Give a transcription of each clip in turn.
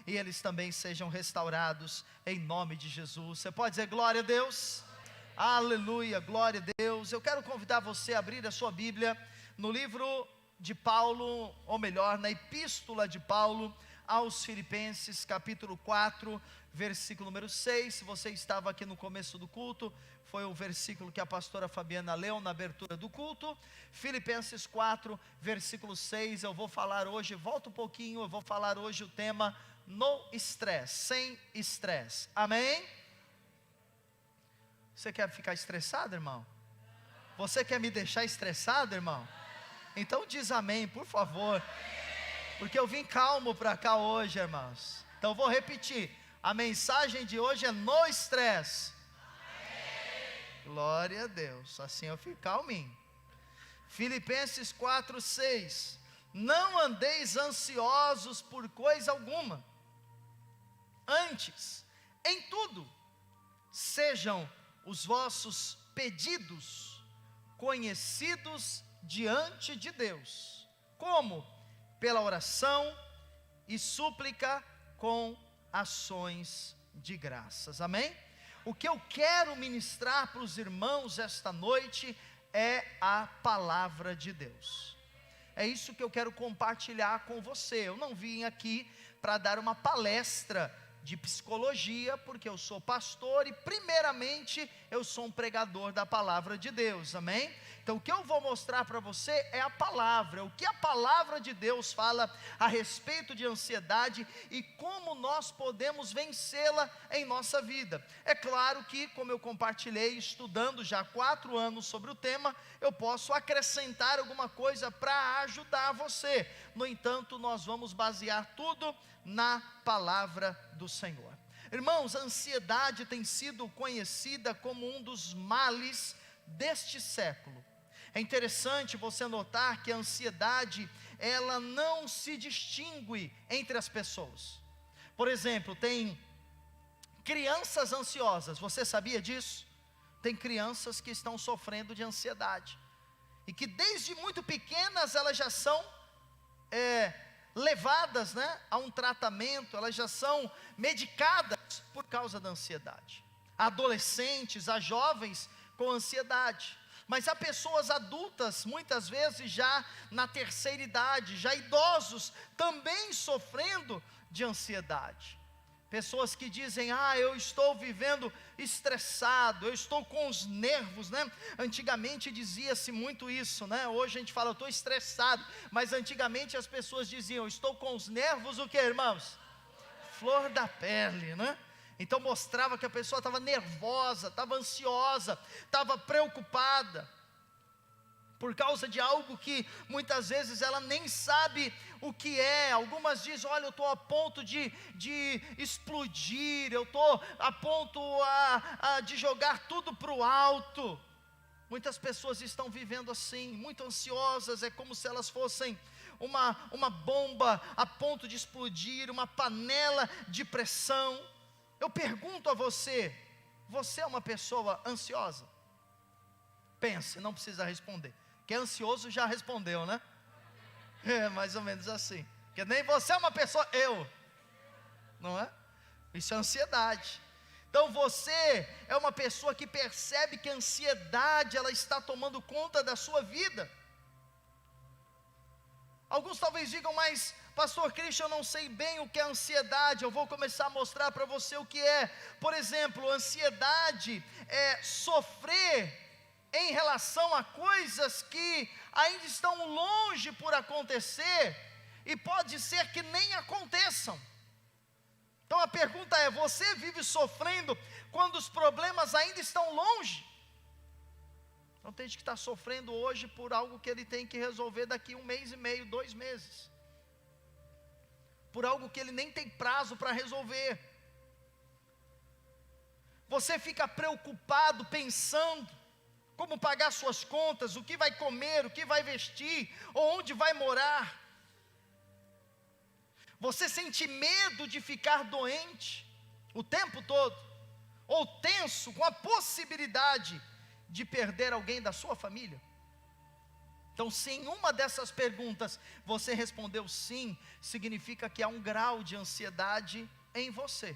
e eles também sejam restaurados em nome de Jesus. Você pode dizer glória a Deus? Aleluia, glória a Deus. Eu quero convidar você a abrir a sua Bíblia no livro de Paulo, ou melhor, na epístola de Paulo aos Filipenses, capítulo 4, versículo número 6. Se você estava aqui no começo do culto, foi o versículo que a pastora Fabiana leu na abertura do culto. Filipenses 4, versículo 6, eu vou falar hoje, volta um pouquinho, eu vou falar hoje o tema no estresse, sem estresse, amém? Você quer ficar estressado, irmão? Você quer me deixar estressado, irmão? Então diz amém, por favor, porque eu vim calmo para cá hoje, irmãos. Então vou repetir, a mensagem de hoje é no estresse. Glória a Deus, assim eu fico calminho. Filipenses 4, 6, não andeis ansiosos por coisa alguma, antes, em tudo, sejam os vossos pedidos conhecidos diante de Deus, como? Pela oração e súplica com ações de graças, amém? O que eu quero ministrar para os irmãos esta noite é a palavra de Deus. É isso que eu quero compartilhar com você. Eu não vim aqui para dar uma palestra de psicologia, porque eu sou pastor e primeiramente eu sou um pregador da palavra de Deus, amém? Então o que eu vou mostrar para você é a palavra, o que a palavra de Deus fala a respeito de ansiedade e como nós podemos vencê-la em nossa vida. É claro que, como eu compartilhei estudando já há 4 anos sobre o tema, eu posso acrescentar alguma coisa para ajudar você. No entanto, nós vamos basear tudo na palavra do Senhor. Irmãos, a ansiedade tem sido conhecida como um dos males deste século. É interessante você notar que a ansiedade, ela não se distingue entre as pessoas. Por exemplo, tem crianças ansiosas, você sabia disso? Tem crianças que estão sofrendo de ansiedade, e que desde muito pequenas elas já são levadas, a um tratamento, elas já são medicadas por causa da ansiedade. Há adolescentes, há jovens com ansiedade, mas há pessoas adultas, muitas vezes já na terceira idade, já idosos, também sofrendo de ansiedade. Pessoas que dizem, eu estou vivendo estressado, eu estou com os nervos, Antigamente dizia-se muito isso, Hoje a gente fala, eu estou estressado, mas antigamente as pessoas diziam, eu estou com os nervos, o que, irmãos? Flor da pele, Então mostrava que a pessoa estava nervosa, estava ansiosa, estava preocupada, por causa de algo que muitas vezes ela nem sabe o que é. Algumas dizem, olha, eu estou a ponto de explodir, eu estou a ponto de jogar tudo para o alto. Muitas pessoas estão vivendo assim, muito ansiosas, é como se elas fossem uma bomba a ponto de explodir, uma panela de pressão. Eu pergunto a você, você é uma pessoa ansiosa? Pense, não precisa responder. Quem é ansioso já respondeu, É mais ou menos assim. Porque nem você é uma pessoa, não é? Isso é ansiedade. Então você é uma pessoa que percebe que a ansiedade, ela está tomando conta da sua vida. Alguns talvez digam, mas pastor Christian, eu não sei bem o que é ansiedade. Eu vou começar a mostrar para você o que é. Por exemplo, ansiedade é sofrer em relação a coisas que ainda estão longe por acontecer, e pode ser que nem aconteçam. Então a pergunta é, você vive sofrendo quando os problemas ainda estão longe? Então tem gente que está sofrendo hoje por algo que ele tem que resolver daqui 1 mês e meio, 2 meses, por algo que ele nem tem prazo para resolver. Você fica preocupado pensando como pagar suas contas, o que vai comer, o que vai vestir, ou onde vai morar. Você sente medo de ficar doente o tempo todo, ou tenso com a possibilidade de perder alguém da sua família. Então, se em uma dessas perguntas você respondeu sim, significa que há um grau de ansiedade em você.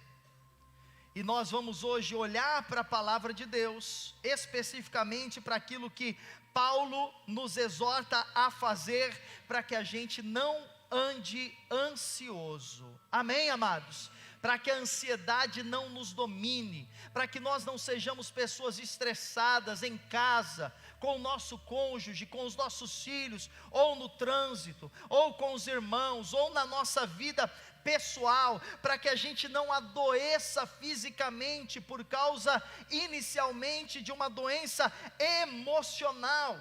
E nós vamos hoje olhar para a palavra de Deus, especificamente para aquilo que Paulo nos exorta a fazer, para que a gente não ande ansioso. Amém, amados? Para que a ansiedade não nos domine, para que nós não sejamos pessoas estressadas em casa, com o nosso cônjuge, com os nossos filhos, ou no trânsito, ou com os irmãos, ou na nossa vida pessoal, para que a gente não adoeça fisicamente por causa inicialmente de uma doença emocional.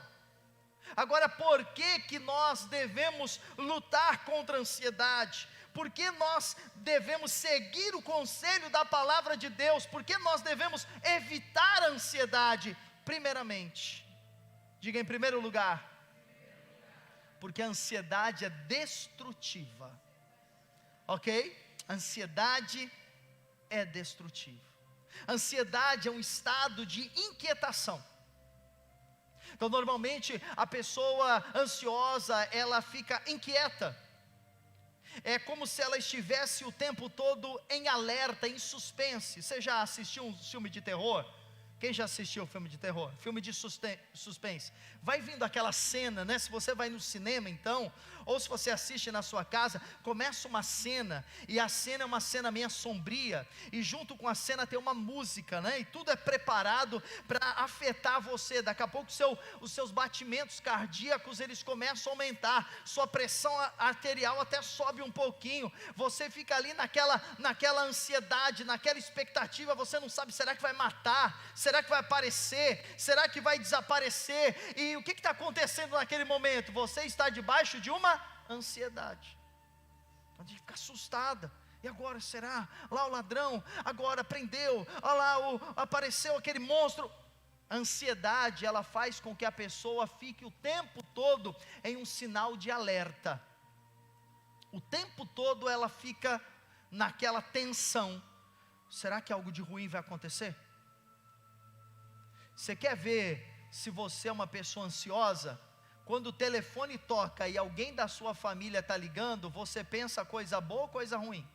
Agora, por que nós devemos lutar contra a ansiedade? Por que nós devemos seguir o conselho da palavra de Deus? Por que nós devemos evitar a ansiedade? Primeiramente, diga em primeiro lugar, porque a ansiedade é destrutiva. Ok? Ansiedade é destrutiva. Ansiedade é um estado de inquietação. Então, normalmente, a pessoa ansiosa, ela fica inquieta. É como se ela estivesse o tempo todo em alerta, em suspense. Você já assistiu um filme de terror? Quem já assistiu filme de terror? Filme de suspense. Vai vindo aquela cena, né? Se você vai no cinema então, ou se você assiste na sua casa, começa uma cena, e a cena é uma cena meio sombria, e junto com a cena tem uma música, né? E tudo é preparado para afetar você. Daqui a pouco os seus batimentos cardíacos, eles começam a aumentar, sua pressão arterial até sobe um pouquinho, você fica ali naquela ansiedade, naquela expectativa, você não sabe, será que vai matar? Será que vai aparecer? Será que vai desaparecer? E o que está acontecendo naquele momento? Você está debaixo de uma ansiedade. A gente fica assustada. E agora será? Lá o ladrão, agora prendeu. Olha lá, apareceu aquele monstro. A ansiedade, ela faz com que a pessoa fique o tempo todo em um sinal de alerta. O tempo todo ela fica naquela tensão. Será que algo de ruim vai acontecer? Você quer ver se você é uma pessoa ansiosa? Quando o telefone toca e alguém da sua família está ligando, você pensa coisa boa ou coisa ruim?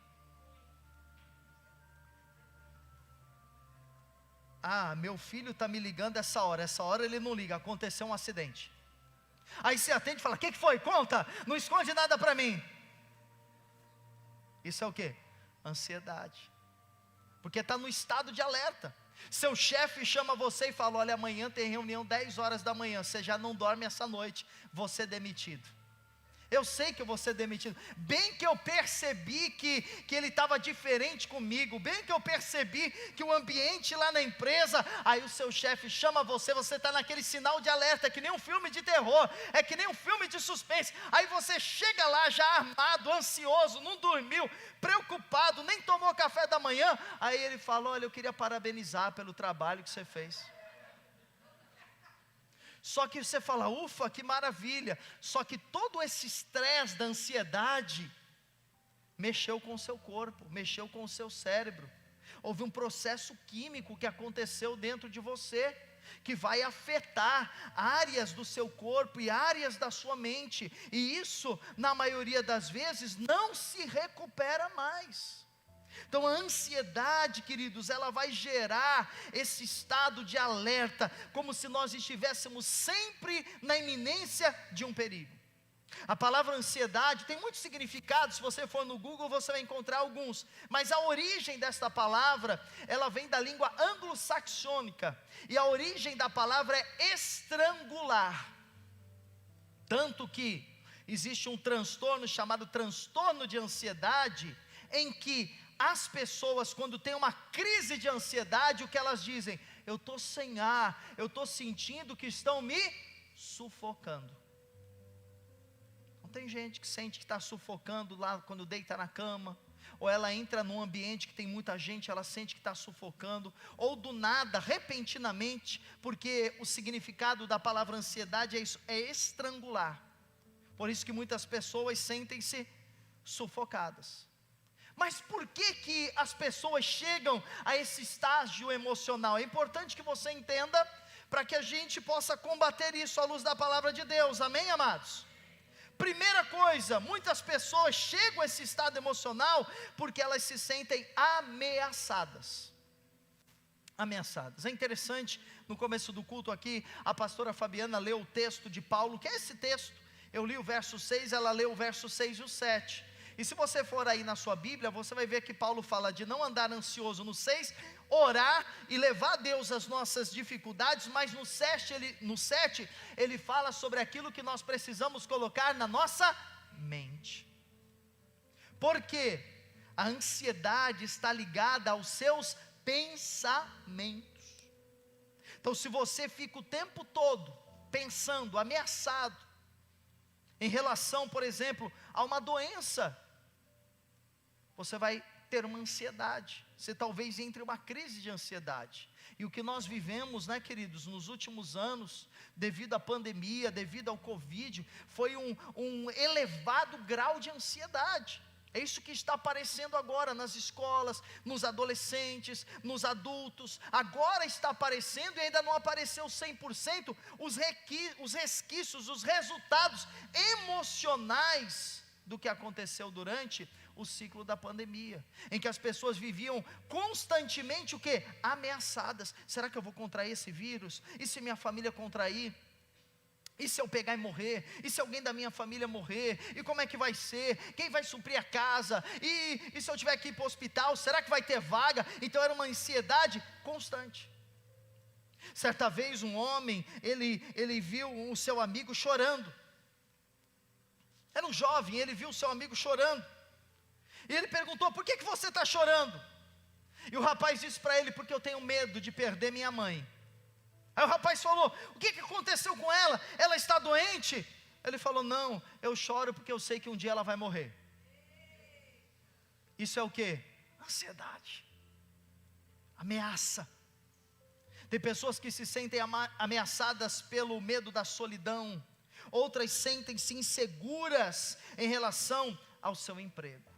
Ah, meu filho está me ligando essa hora ele não liga, aconteceu um acidente. Aí você atende e fala, o que foi? Conta, não esconde nada para mim. Isso é o quê? Ansiedade. Porque está no estado de alerta. Seu chefe chama você e fala, olha, amanhã tem reunião 10 horas da manhã, você já não dorme essa noite, você é demitido. Eu sei que eu vou ser demitido. Bem que eu percebi que ele estava diferente comigo. Bem que eu percebi que o ambiente lá na empresa. Aí o seu chefe chama você está naquele sinal de alerta. É que nem um filme de terror. É que nem um filme de suspense. Aí você chega lá já armado, ansioso, não dormiu, preocupado, nem tomou café da manhã. Aí ele fala, olha, eu queria parabenizar pelo trabalho que você fez. Só que você fala, ufa, que maravilha. Só que todo esse estresse da ansiedade mexeu com o seu corpo, mexeu com o seu cérebro. Houve um processo químico que aconteceu dentro de você, que vai afetar áreas do seu corpo e áreas da sua mente. E isso, na maioria das vezes, não se recupera mais. Então a ansiedade, queridos, ela vai gerar esse estado de alerta, como se nós estivéssemos sempre na iminência de um perigo. A palavra ansiedade tem muitos significados. Se você for no Google, você vai encontrar alguns, mas a origem desta palavra, ela vem da língua anglo-saxônica, e a origem da palavra é estrangular, tanto que existe um transtorno chamado transtorno de ansiedade, em que as pessoas, quando tem uma crise de ansiedade, o que elas dizem? Eu estou sem ar, eu estou sentindo que estão me sufocando. Não tem gente que sente que está sufocando lá quando deita na cama, ou ela entra num ambiente que tem muita gente, ela sente que está sufocando, ou do nada, repentinamente, porque o significado da palavra ansiedade é isso, é estrangular. Por isso que muitas pessoas sentem-se sufocadas. Mas por que as pessoas chegam a esse estágio emocional? É importante que você entenda, para que a gente possa combater isso à luz da palavra de Deus, amém, amados? Primeira coisa, muitas pessoas chegam a esse estado emocional porque elas se sentem ameaçadas. Ameaçadas. É interessante, no começo do culto aqui, a pastora Fabiana leu o texto de Paulo, que é esse texto. Eu li o verso 6, ela leu o verso 6 e o 7. E se você for aí na sua Bíblia, você vai ver que Paulo fala de não andar ansioso no 6, orar e levar a Deus as nossas dificuldades, mas no 7 ele fala sobre aquilo que nós precisamos colocar na nossa mente. Porque a ansiedade está ligada aos seus pensamentos. Então, se você fica o tempo todo pensando, ameaçado, em relação, por exemplo, a uma doença, você vai ter uma ansiedade. Você talvez entre uma crise de ansiedade. E o que nós vivemos, né, queridos, nos últimos anos, devido à pandemia, devido ao Covid, foi um elevado grau de ansiedade. É isso que está aparecendo agora nas escolas, nos adolescentes, nos adultos. Agora está aparecendo e ainda não apareceu 100% os resquícios, os resultados emocionais do que aconteceu durante o ciclo da pandemia, em que as pessoas viviam constantemente o quê? Ameaçadas. Será que eu vou contrair esse vírus? E se minha família contrair? E se eu pegar e morrer? E se alguém da minha família morrer? E como é que vai ser? Quem vai suprir a casa? E se eu tiver que ir para o hospital, será que vai ter vaga? Então era uma ansiedade constante. Certa vez um homem, ele viu o seu amigo chorando. Era um jovem, ele viu o seu amigo chorando. E ele perguntou: por que você está chorando? E o rapaz disse para ele: porque eu tenho medo de perder minha mãe. Aí o rapaz falou: o que aconteceu com ela? Ela está doente? Ele falou: não, eu choro porque eu sei que um dia ela vai morrer. Isso é o que? Ansiedade, ameaça. Tem pessoas que se sentem ameaçadas pelo medo da solidão. Outras sentem-se inseguras em relação ao seu emprego.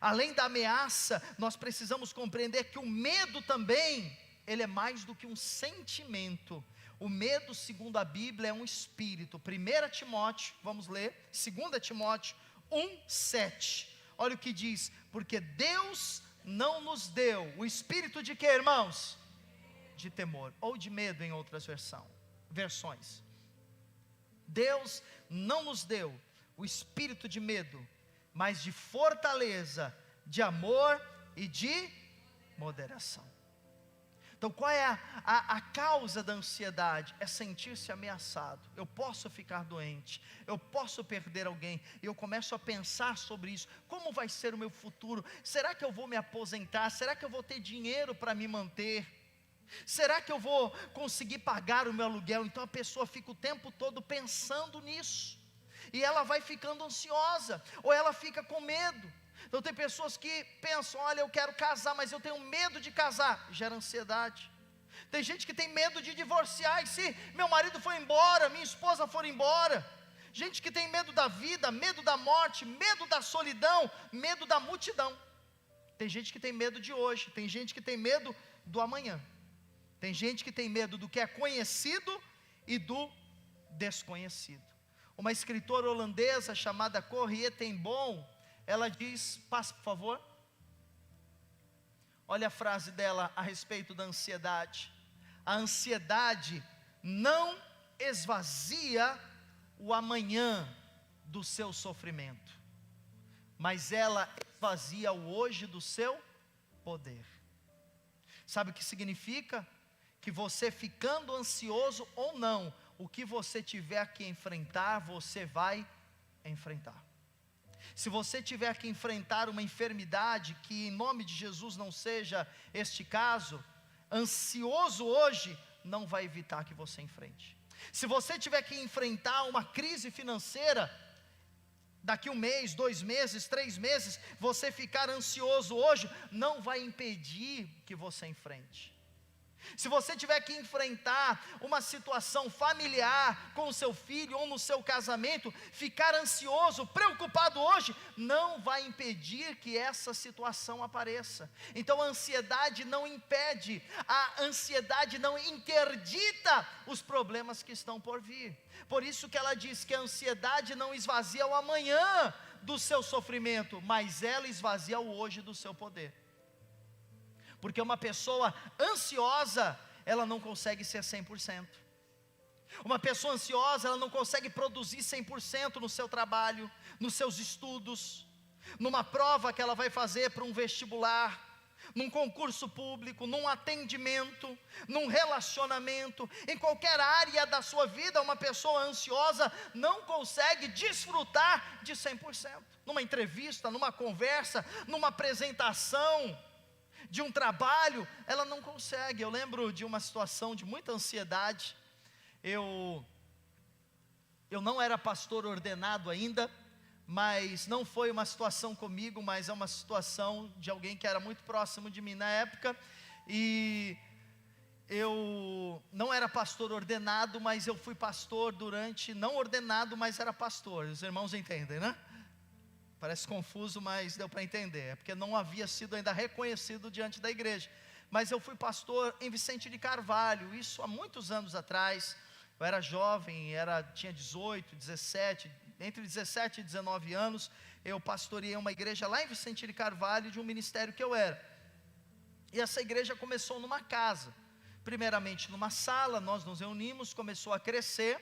Além da ameaça, nós precisamos compreender que o medo também, ele é mais do que um sentimento. O medo, segundo a Bíblia, é um espírito. 1 Timóteo, vamos ler, 2 Timóteo 1:7. Olha o que diz: porque Deus não nos deu o espírito de quê, irmãos? De temor, ou de medo em outras versões. Deus não nos deu o espírito de medo, mas de fortaleza, de amor e de moderação. Então qual é a causa da ansiedade? É sentir-se ameaçado. Eu posso ficar doente, eu posso perder alguém, e eu começo a pensar sobre isso. Como vai ser o meu futuro? Será que eu vou me aposentar? Será que eu vou ter dinheiro para me manter? Será que eu vou conseguir pagar o meu aluguel? Então a pessoa fica o tempo todo pensando nisso, e ela vai ficando ansiosa, ou ela fica com medo. Então tem pessoas que pensam: olha, eu quero casar, mas eu tenho medo de casar. Gera ansiedade. Tem gente que tem medo de divorciar: e se meu marido for embora, minha esposa for embora? Gente que tem medo da vida, medo da morte, medo da solidão, medo da multidão. Tem gente que tem medo de hoje, tem gente que tem medo do amanhã. Tem gente que tem medo do que é conhecido e do desconhecido. Uma escritora holandesa chamada Corrie ten Boom, ela diz, passa por favor. Olha a frase dela a respeito da ansiedade: a ansiedade não esvazia o amanhã do seu sofrimento, mas ela esvazia o hoje do seu poder. Sabe o que significa? Que você ficando ansioso ou não, o que você tiver que enfrentar, você vai enfrentar. Se você tiver que enfrentar uma enfermidade, que em nome de Jesus não seja este caso, ansioso hoje não vai evitar que você enfrente. Se você tiver que enfrentar uma crise financeira, daqui 1 mês, 2 meses, 3 meses, você ficar ansioso hoje não vai impedir que você enfrente. Se você tiver que enfrentar uma situação familiar com o seu filho ou no seu casamento, ficar ansioso, preocupado hoje, não vai impedir que essa situação apareça. Então a ansiedade não impede, a ansiedade não interdita os problemas que estão por vir. Por isso que ela diz que a ansiedade não esvazia o amanhã do seu sofrimento, mas ela esvazia o hoje do seu poder. Porque uma pessoa ansiosa, ela não consegue ser 100%. Uma pessoa ansiosa, ela não consegue produzir 100% no seu trabalho, nos seus estudos, numa prova que ela vai fazer para um vestibular, num concurso público, num atendimento, num relacionamento, em qualquer área da sua vida. Uma pessoa ansiosa não consegue desfrutar de 100%. Numa entrevista, numa conversa, numa apresentação de um trabalho, ela não consegue. Eu lembro de uma situação de muita ansiedade. Eu não era pastor ordenado ainda, mas não foi uma situação comigo, mas é uma situação de alguém que era muito próximo de mim na época. E eu não era pastor ordenado, mas eu fui pastor durante, não ordenado, mas era pastor. Os irmãos entendem, né? Parece confuso, mas deu para entender. É porque não havia sido ainda reconhecido diante da igreja. Mas eu fui pastor em Vicente de Carvalho, isso há muitos anos atrás. Eu era jovem, tinha 18, 17, entre 17 e 19 anos. Eu pastoreei uma igreja lá em Vicente de Carvalho, de um ministério que eu era. E essa igreja começou numa casa. Primeiramente numa sala, nós nos reunimos, começou a crescer.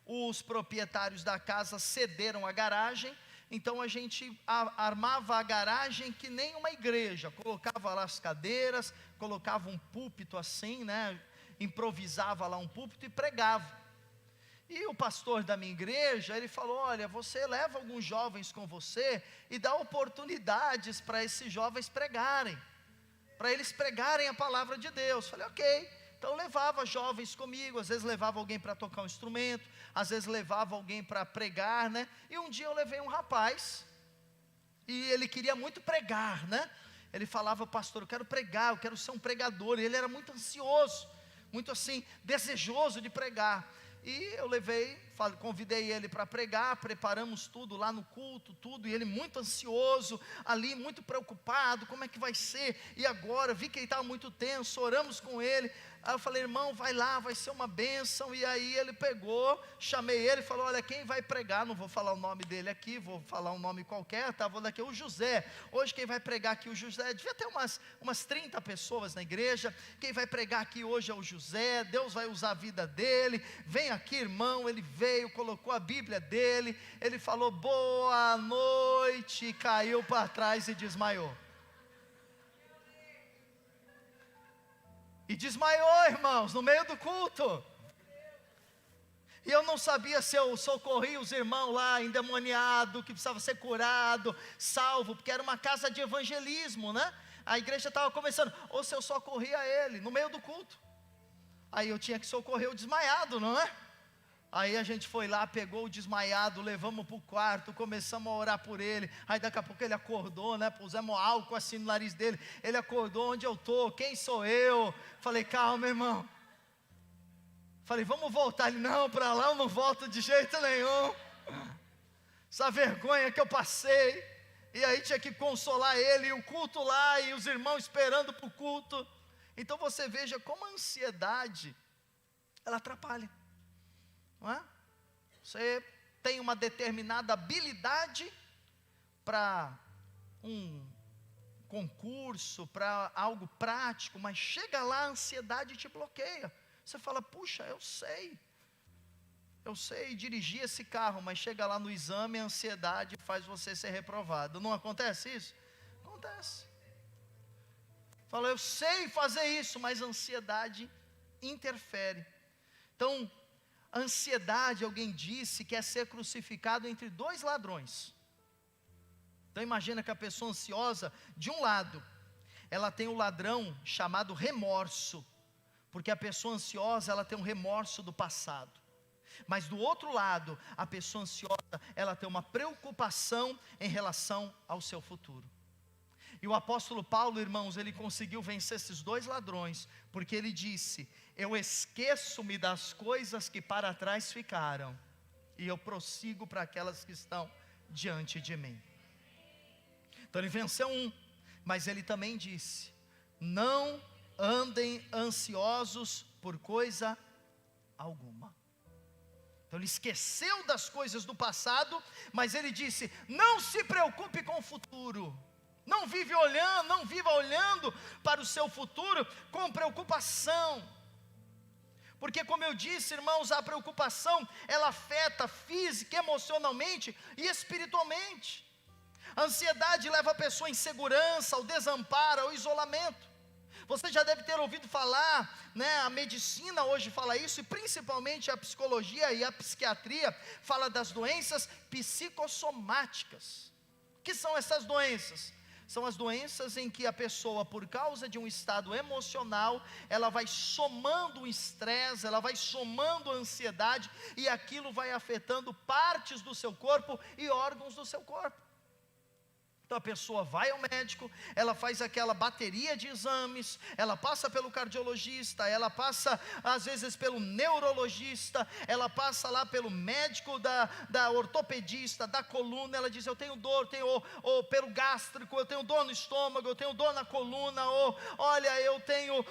Os proprietários da casa cederam a garagem. Então a gente armava a garagem que nem uma igreja, colocava lá as cadeiras, colocava um púlpito assim, né? Improvisava lá um púlpito e pregava. E o pastor da minha igreja, ele falou: olha, você leva alguns jovens com você e dá oportunidades para esses jovens pregarem, para eles pregarem a palavra de Deus. Falei: ok. Então eu levava jovens comigo, às vezes levava alguém para tocar um instrumento, às vezes levava alguém para pregar, né? E um dia eu levei um rapaz, e ele queria muito pregar, né? Ele falava: pastor, eu quero pregar, eu quero ser um pregador. E ele era muito ansioso, muito assim, desejoso de pregar. E eu convidei ele para pregar, preparamos tudo lá no culto, tudo, e ele muito ansioso, ali muito preocupado, como é que vai ser? E agora, vi que ele estava muito tenso, oramos com ele. Aí eu falei: irmão, vai lá, vai ser uma bênção. E aí ele pegou, chamei ele e falou: olha, quem vai pregar, não vou falar o nome dele aqui, vou falar um nome qualquer, tá? Vou daqui, o José. Hoje quem vai pregar aqui, o José. Devia ter umas 30 pessoas na igreja. Quem vai pregar aqui hoje é o José. Deus vai usar a vida dele. Vem aqui, irmão. Ele veio, colocou a Bíblia dele, ele falou: boa noite, caiu para trás e desmaiou. E desmaiou, irmãos, no meio do culto. E eu não sabia se eu socorria os irmãos lá, endemoniado, que precisava ser curado, salvo, porque era uma casa de evangelismo, né? A igreja estava começando, ou se eu socorria ele, no meio do culto. Aí eu tinha que socorrer o desmaiado, não é? Aí a gente foi lá, pegou o desmaiado, levamos para o quarto, começamos a orar por ele. Aí daqui a pouco ele acordou, né? Pusemos álcool assim no nariz dele. Ele acordou: onde eu estou? Quem sou eu? Falei: calma, irmão. Falei: vamos voltar. Ele: não, para lá eu não volto de jeito nenhum. Essa vergonha que eu passei. E aí tinha que consolar ele, e o culto lá, e os irmãos esperando para o culto. Então você veja como a ansiedade, ela atrapalha. Não é? Você tem uma determinada habilidade para um concurso, para algo prático, mas chega lá, a ansiedade te bloqueia. Você fala: puxa, eu sei dirigir esse carro, mas chega lá no exame, a ansiedade faz você ser reprovado. Não acontece isso? Acontece. Fala: eu sei fazer isso, mas a ansiedade interfere. Então, a ansiedade, alguém disse, quer ser crucificado entre dois ladrões. Então imagina que a pessoa ansiosa, de um lado, ela tem o ladrão chamado remorso, porque a pessoa ansiosa, ela tem um remorso do passado. Mas do outro lado, a pessoa ansiosa, ela tem uma preocupação em relação ao seu futuro. E o apóstolo Paulo, irmãos, ele conseguiu vencer esses dois ladrões, porque ele disse: eu esqueço-me das coisas que para trás ficaram, e eu prossigo para aquelas que estão diante de mim. Então ele venceu um, mas ele também disse: não andem ansiosos por coisa alguma. Então ele esqueceu das coisas do passado, mas ele disse: não se preocupe com o futuro. Não viva olhando para o seu futuro com preocupação. Porque, como eu disse, irmãos, a preocupação, ela afeta física, emocionalmente e espiritualmente. A ansiedade leva a pessoa à insegurança, ao desamparo, ao isolamento. Você já deve ter ouvido falar, né, a medicina hoje fala isso, e principalmente a psicologia e a psiquiatria fala das doenças psicossomáticas. O que são essas doenças? São as doenças em que a pessoa, por causa de um estado emocional, ela vai somando o estresse, ela vai somando a ansiedade, e aquilo vai afetando partes do seu corpo e órgãos do seu corpo. Então a pessoa vai ao médico, ela faz aquela bateria de exames, ela passa pelo cardiologista, ela passa às vezes pelo neurologista, ela passa lá pelo médico da ortopedista, da coluna, ela diz: eu tenho dor, ou pelo gástrico, eu tenho dor no estômago, eu tenho dor na coluna, ou olha, eu tenho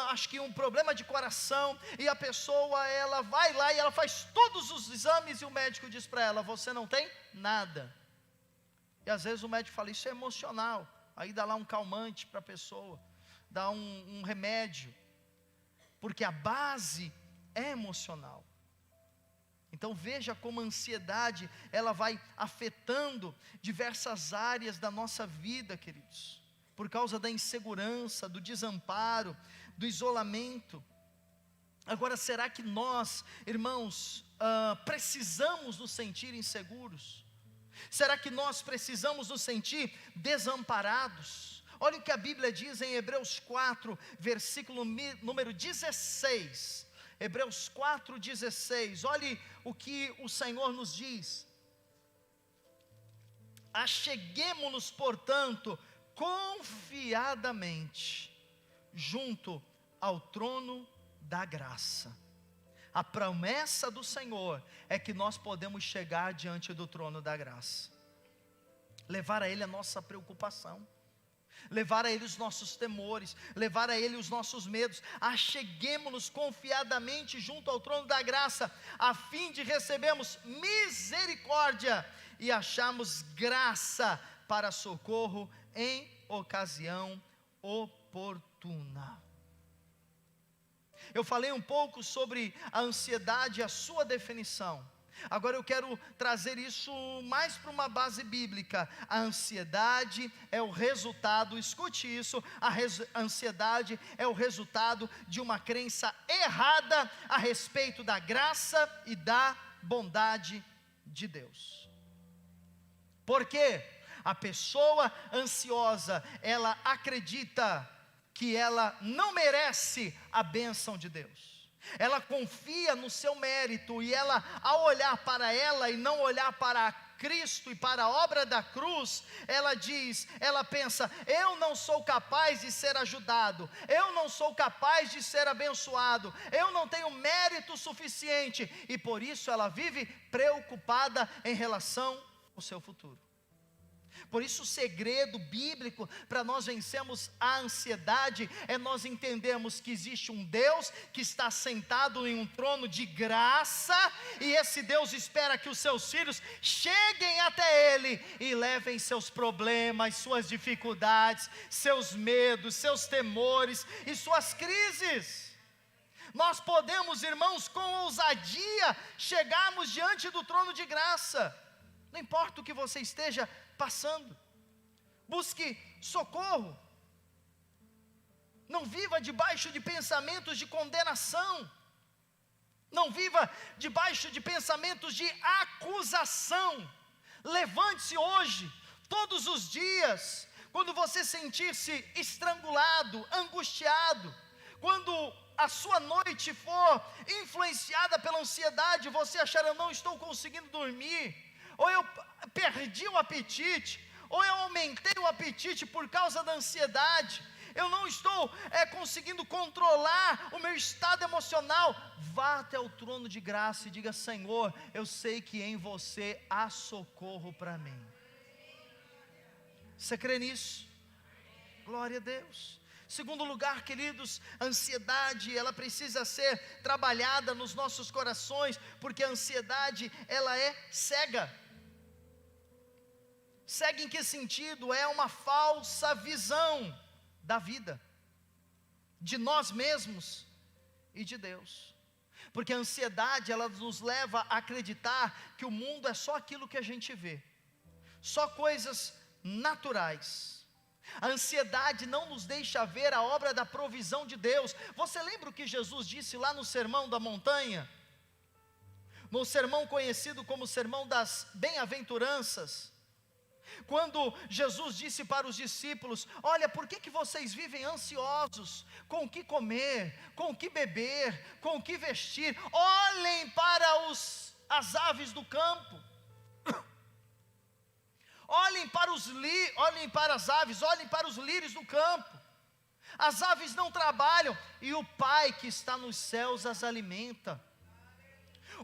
acho que um problema de coração, e a pessoa, ela vai lá e ela faz todos os exames, e o médico diz para ela: você não tem nada. E às vezes o médico fala: isso é emocional. Aí dá lá um calmante para a pessoa, dá um remédio, porque a base é emocional. Então veja como a ansiedade, ela vai afetando diversas áreas da nossa vida, queridos, por causa da insegurança, do desamparo, do isolamento. Agora, será que nós, irmãos, precisamos nos sentir inseguros? Será que nós precisamos nos sentir desamparados? Olha o que a Bíblia diz em Hebreus 4, versículo número 16. Hebreus 4, 16. Olhe o que o Senhor nos diz: acheguemo-nos, portanto, confiadamente junto ao trono da graça. A promessa do Senhor é que nós podemos chegar diante do trono da graça, levar a Ele a nossa preocupação, levar a Ele os nossos temores, levar a Ele os nossos medos. Acheguemo-nos confiadamente junto ao trono da graça, a fim de recebermos misericórdia e acharmos graça para socorro em ocasião oportuna. Eu falei um pouco sobre a ansiedade, a sua definição. Agora eu quero trazer isso mais para uma base bíblica. A ansiedade é o resultado, escute isso, a ansiedade é o resultado de uma crença errada a respeito da graça e da bondade de Deus. Por quê? A pessoa ansiosa, ela acredita que ela não merece a bênção de Deus. Ela confia no seu mérito, e ela, ao olhar para ela e não olhar para Cristo e para a obra da cruz, ela pensa: eu não sou capaz de ser ajudado, eu não sou capaz de ser abençoado, eu não tenho mérito suficiente, e por isso ela vive preocupada em relação ao seu futuro. Por isso o segredo bíblico para nós vencermos a ansiedade é nós entendermos que existe um Deus que está sentado em um trono de graça, e esse Deus espera que os seus filhos cheguem até Ele e levem seus problemas, suas dificuldades, seus medos, seus temores e suas crises. Nós podemos, irmãos, com ousadia chegarmos diante do trono de graça. Não importa o que você esteja passando, busque socorro. Não viva debaixo de pensamentos de condenação, não viva debaixo de pensamentos de acusação. Levante-se hoje, todos os dias, quando você sentir-se estrangulado, angustiado, quando a sua noite for influenciada pela ansiedade, você achar: eu não estou conseguindo dormir, ou eu perdi o apetite, ou eu aumentei o apetite por causa da ansiedade, eu não estou conseguindo controlar o meu estado emocional. Vá até o trono de graça e diga: Senhor, eu sei que em você há socorro para mim. Você crê nisso? Glória a Deus. Segundo lugar, queridos, a ansiedade, ela precisa ser trabalhada nos nossos corações, porque a ansiedade, ela é cega. Cega em que sentido? É uma falsa visão da vida, de nós mesmos e de Deus. Porque a ansiedade, ela nos leva a acreditar que o mundo é só aquilo que a gente vê, só coisas naturais. A ansiedade não nos deixa ver a obra da provisão de Deus. Você lembra o que Jesus disse lá no Sermão da Montanha? No sermão conhecido como Sermão das Bem-aventuranças, quando Jesus disse para os discípulos: olha, por que vocês vivem ansiosos? Com o que comer, com o que beber, com o que vestir? Olhem para as aves do campo, olhem para as aves, olhem para os lírios do campo. As aves não trabalham, e o Pai que está nos céus as alimenta.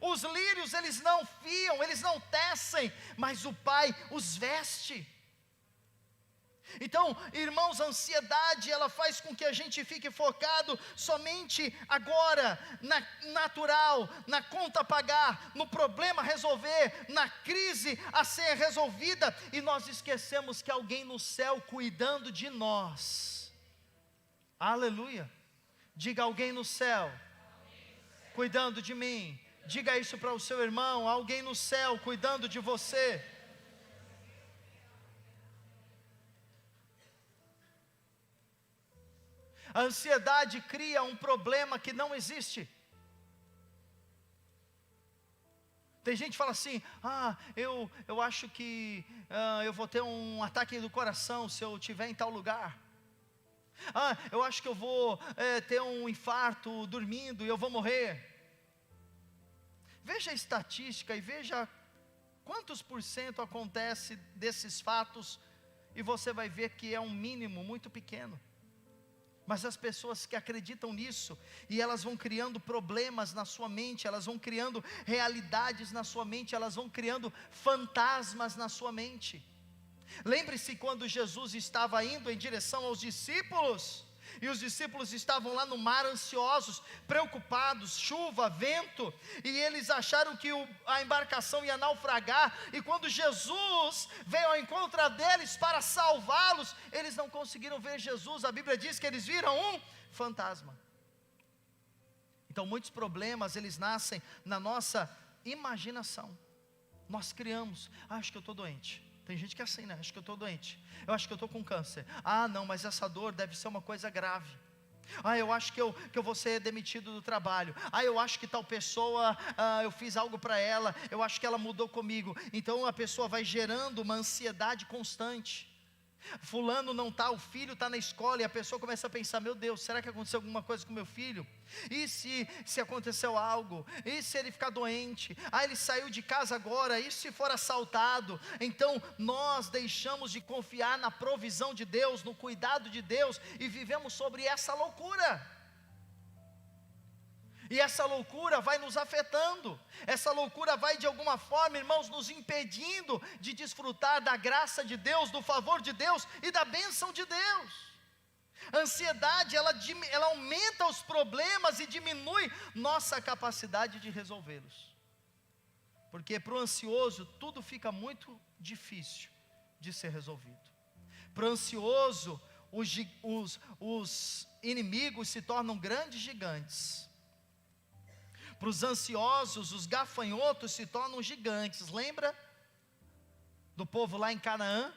Os lírios, eles não fiam, eles não tecem, mas o Pai os veste. Então, irmãos, a ansiedade, ela faz com que a gente fique focado somente agora, na natural, na conta a pagar, no problema a resolver, na crise a ser resolvida, e nós esquecemos que alguém no céu cuidando de nós. Aleluia. Diga: alguém no céu cuidando de mim. Diga isso para o seu irmão: alguém no céu cuidando de você. A ansiedade cria um problema que não existe. Tem gente que fala assim: eu acho que eu vou ter um ataque do coração se eu estiver em tal lugar. Eu acho que eu vou ter um infarto dormindo e eu vou morrer. Veja a estatística e veja quantos % acontece desses fatos, e você vai ver que é um mínimo muito pequeno. Mas as pessoas que acreditam nisso, e elas vão criando problemas na sua mente, elas vão criando realidades na sua mente, elas vão criando fantasmas na sua mente. Lembre-se quando Jesus estava indo em direção aos discípulos, e os discípulos estavam lá no mar ansiosos, preocupados, chuva, vento, e eles acharam que a embarcação ia naufragar, e quando Jesus veio ao encontro deles para salvá-los, eles não conseguiram ver Jesus. A Bíblia diz que eles viram um fantasma. Então muitos problemas, eles nascem na nossa imaginação. Nós criamos: acho que eu estou doente. Tem gente que é assim, né? Acho que eu estou doente. Eu acho que eu estou com câncer. Não, mas essa dor deve ser uma coisa grave. Eu acho que eu vou ser demitido do trabalho. Eu acho que tal pessoa, eu fiz algo para ela. Eu acho que ela mudou comigo. Então a pessoa vai gerando uma ansiedade constante. Fulano não está, o filho está na escola, e a pessoa começa a pensar: meu Deus, será que aconteceu alguma coisa com meu filho? E se aconteceu algo? E se ele ficar doente? Ele saiu de casa agora, e se for assaltado? Então nós deixamos de confiar na provisão de Deus, no cuidado de Deus, e vivemos sobre essa loucura. E essa loucura vai nos afetando, essa loucura vai de alguma forma, irmãos, nos impedindo de desfrutar da graça de Deus, do favor de Deus e da bênção de Deus. A ansiedade, ela aumenta os problemas e diminui nossa capacidade de resolvê-los. Porque para o ansioso tudo fica muito difícil de ser resolvido. Para o ansioso, os inimigos se tornam grandes gigantes. Para os ansiosos, os gafanhotos se tornam gigantes. Lembra do povo lá em Canaã?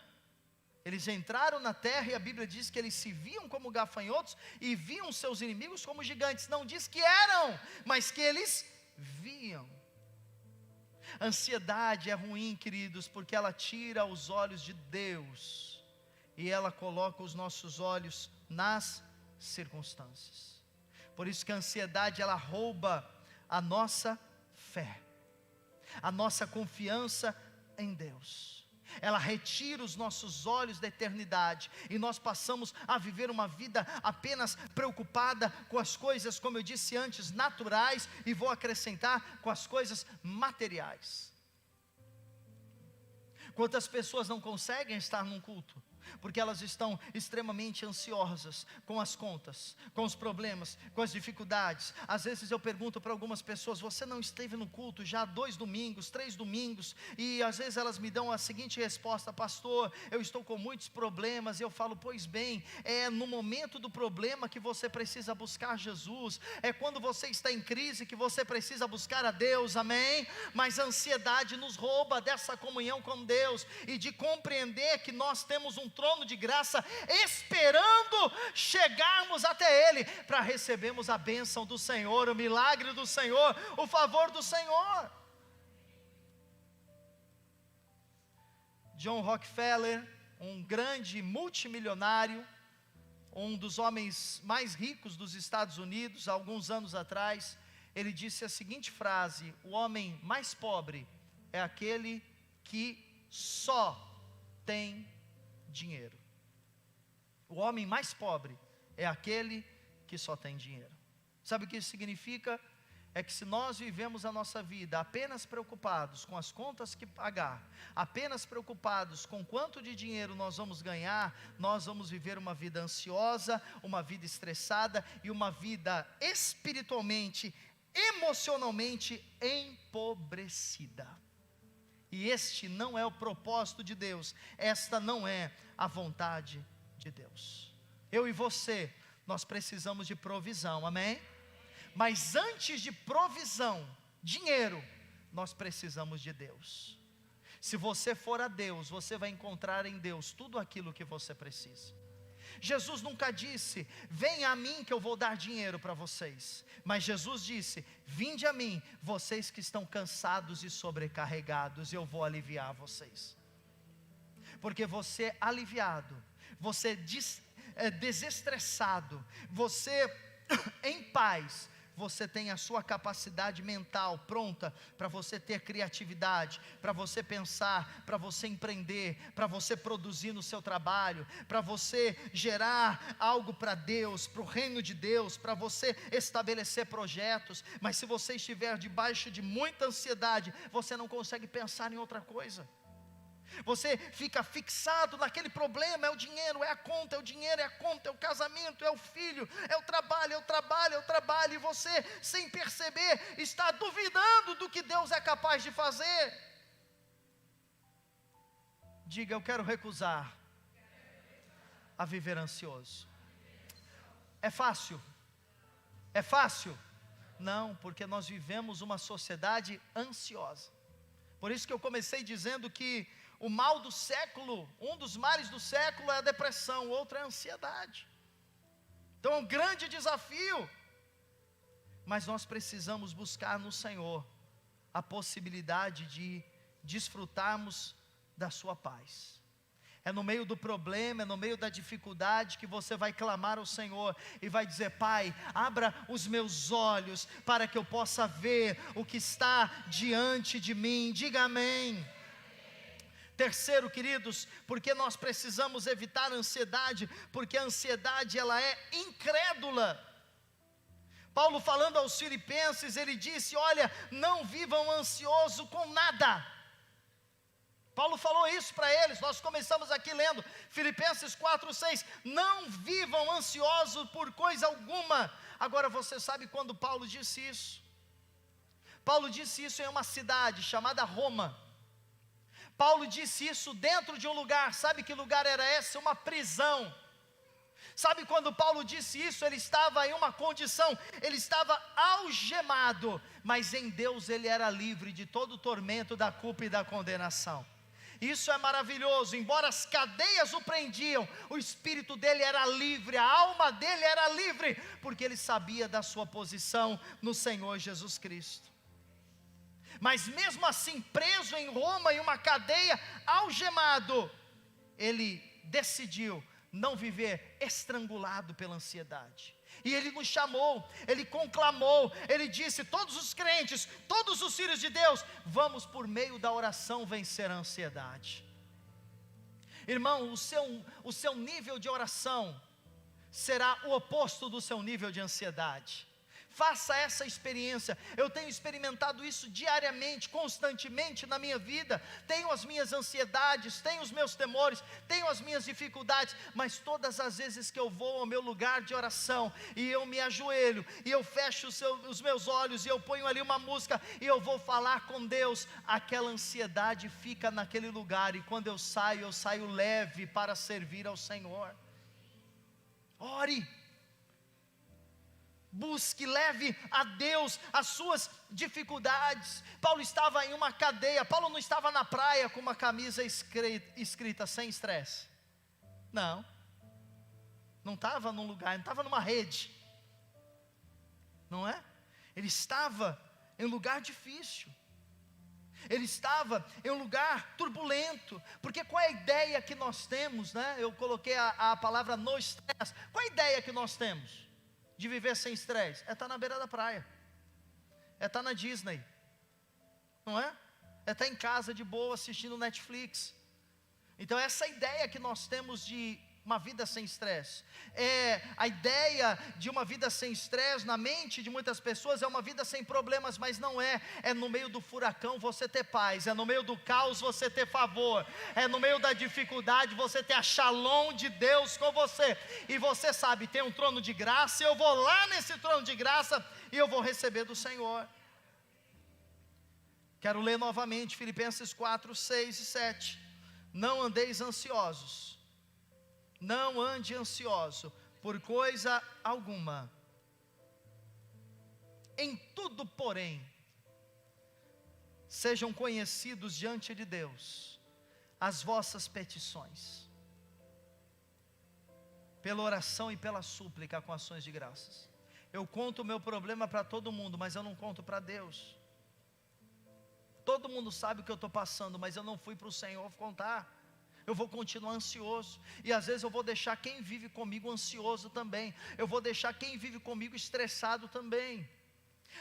Eles entraram na terra e a Bíblia diz que eles se viam como gafanhotos e viam seus inimigos como gigantes. Não diz que eram, mas que eles viam. A ansiedade é ruim, queridos, porque ela tira os olhos de Deus e ela coloca os nossos olhos nas circunstâncias. Por isso que a ansiedade, ela rouba a nossa fé, a nossa confiança em Deus. ela retira os nossos olhos da eternidade, e nós passamos a viver uma vida apenas preocupada com as coisas, como eu disse antes, naturais, e vou acrescentar, com as coisas materiais. Quantas pessoas não conseguem estar num culto, porque elas estão extremamente ansiosas com as contas, com os problemas, com as dificuldades. Às vezes eu pergunto para algumas pessoas: você não esteve no culto já 2 domingos, 3 domingos, e às vezes elas me dão a seguinte resposta: pastor, eu estou com muitos problemas. E eu falo: pois bem, é no momento do problema que você precisa buscar Jesus, é quando você está em crise que você precisa buscar a Deus, amém? Mas a ansiedade nos rouba dessa comunhão com Deus, e de compreender que nós temos um trono de graça, esperando chegarmos até Ele, para recebermos a bênção do Senhor, o milagre do Senhor, o favor do Senhor. John Rockefeller, um grande multimilionário, um dos homens mais ricos dos Estados Unidos, há alguns anos atrás, ele disse a seguinte frase: o homem mais pobre é aquele que só tem dinheiro. O homem mais pobre é aquele que só tem dinheiro. Sabe o que isso significa? É que se nós vivemos a nossa vida apenas preocupados com as contas que pagar, apenas preocupados com quanto de dinheiro nós vamos ganhar, nós vamos viver uma vida ansiosa, uma vida estressada e uma vida espiritualmente, emocionalmente empobrecida. E este não é o propósito de Deus, esta não é a vontade de Deus. Eu e você, nós precisamos de provisão, amém? Mas antes de provisão, dinheiro, nós precisamos de Deus. Se você for a Deus, você vai encontrar em Deus tudo aquilo que você precisa. Jesus nunca disse: venha a mim que eu vou dar dinheiro para vocês. Mas Jesus disse: vinde a mim, vocês que estão cansados e sobrecarregados, eu vou aliviar vocês. Porque você aliviado, você desestressado, você em paz, você tem a sua capacidade mental pronta para você ter criatividade, para você pensar, para você empreender, para você produzir no seu trabalho, para você gerar algo para Deus, para o reino de Deus, para você estabelecer projetos. Mas se você estiver debaixo de muita ansiedade, você não consegue pensar em outra coisa. Você fica fixado naquele problema: é o dinheiro, é a conta, é o dinheiro, é a conta, é o casamento, é o filho, é o trabalho, é o trabalho, é o trabalho. E você, sem perceber, está duvidando do que Deus é capaz de fazer. Diga: eu quero recusar a viver ansioso. É fácil? É fácil? Não, porque nós vivemos uma sociedade ansiosa. Por isso que eu comecei dizendo que o mal do século, um dos males do século é a depressão, o outro é a ansiedade. Então é um grande desafio, mas nós precisamos buscar no Senhor a possibilidade de desfrutarmos da sua paz. É no meio do problema, é no meio da dificuldade que você vai clamar ao Senhor e vai dizer: Pai, abra os meus olhos para que eu possa ver o que está diante de mim. Diga amém. Terceiro, queridos, porque nós precisamos evitar a ansiedade, porque a ansiedade ela é incrédula. Paulo, falando aos filipenses, ele disse: olha, não vivam ansioso com nada. Paulo falou isso para eles. Nós começamos aqui lendo Filipenses 4:6, não vivam ansiosos por coisa alguma. Agora você sabe quando Paulo disse isso? Paulo disse isso em uma cidade chamada Roma. Paulo disse isso dentro de um lugar. Sabe que lugar era esse? Uma prisão. Sabe quando Paulo disse isso? Ele estava em uma condição, ele estava algemado, mas em Deus ele era livre de todo o tormento, da culpa e da condenação. Isso é maravilhoso. Embora as cadeias o prendiam, o espírito dele era livre, a alma dele era livre, porque ele sabia da sua posição no Senhor Jesus Cristo. Mas mesmo assim, preso em Roma, em uma cadeia, algemado, ele decidiu não viver estrangulado pela ansiedade. E ele nos chamou, ele conclamou, ele disse: todos os crentes, todos os filhos de Deus, vamos por meio da oração vencer a ansiedade. Irmão, o seu nível de oração será o oposto do seu nível de ansiedade. Faça essa experiência. Eu tenho experimentado isso diariamente, constantemente na minha vida. Tenho as minhas ansiedades, tenho os meus temores, tenho as minhas dificuldades, mas todas as vezes que eu vou ao meu lugar de oração, e eu me ajoelho, e eu fecho os meus olhos, e eu ponho ali uma música, e eu vou falar com Deus, aquela ansiedade fica naquele lugar, e quando eu saio leve para servir ao Senhor. Ore. Busque, leve a Deus as suas dificuldades. Paulo estava em uma cadeia. Paulo não estava na praia com uma camisa escrita sem estresse. Não estava num lugar, não estava numa rede, não é? Ele estava em um lugar difícil. Ele estava em um lugar turbulento. Porque qual é a ideia que nós temos, né? Eu coloquei a palavra no estresse. Qual é a ideia que nós temos de viver sem estresse? É estar na beira da praia, é estar na Disney, não é? É estar em casa de boa assistindo Netflix. Então essa ideia que nós temos de uma vida sem estresse, a ideia de uma vida sem estresse na mente de muitas pessoas é uma vida sem problemas, mas não é. É no meio do furacão você ter paz, é no meio do caos você ter favor, é no meio da dificuldade você ter a shalom de Deus com você, e você sabe, tem um trono de graça, e eu vou lá nesse trono de graça, e eu vou receber do Senhor. Quero ler novamente Filipenses 4, 6 e 7, não andeis ansiosos, não ande ansioso por coisa alguma, em tudo, porém, sejam conhecidos diante de Deus as vossas petições, pela oração e pela súplica com ações de graças. Eu conto o meu problema para todo mundo, mas eu não conto para Deus. Todo mundo sabe o que eu estou passando, mas eu não fui para o Senhor contar. Eu vou continuar ansioso, e às vezes eu vou deixar quem vive comigo ansioso também, eu vou deixar quem vive comigo estressado também.